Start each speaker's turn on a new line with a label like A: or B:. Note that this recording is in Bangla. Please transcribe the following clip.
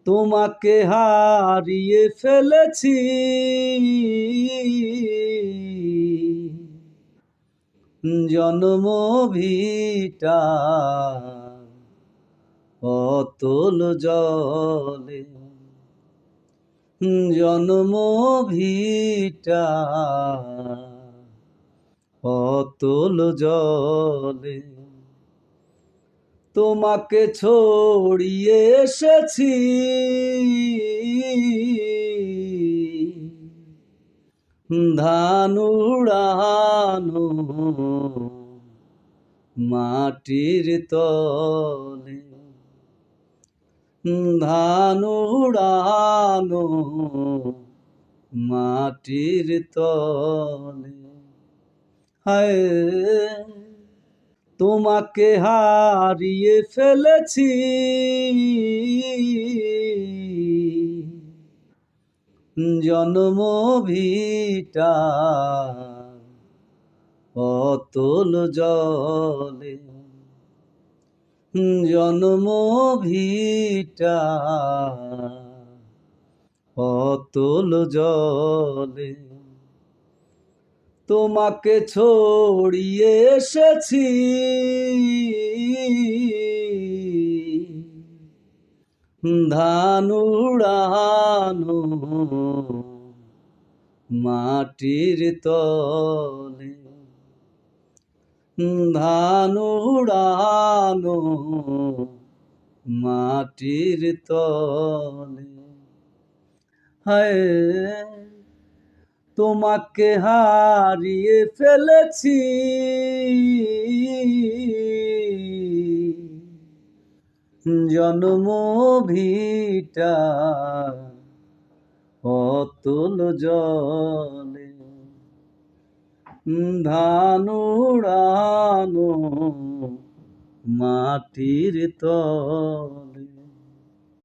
A: তোমাকে হারিয়ে ফেলেছি, জন্ম ভিটা অতল জলে, জন্ম ভিটা অতল জলে। তোমাকে ছড়িয়ে এসেছি, ধান উড়ানো মাটির তলে, ধান উড়ানো মাটির তলে। হায়, তোমাকে হারিয়ে ফেলেছি, জন্ম ভিটা অতল জলে, জন্ম ভিটা অতল জলে। তোমাকে ছড়িয়ে এসেছি, ধান উড়ানো মাটির তলে, ধান উড়ানো মাটির তলে। হায়, তোমাকে হারিয়ে ফেলেছি, জন্ম ভিটা অতল জলে, ধান উড়ানো মাটির তলে।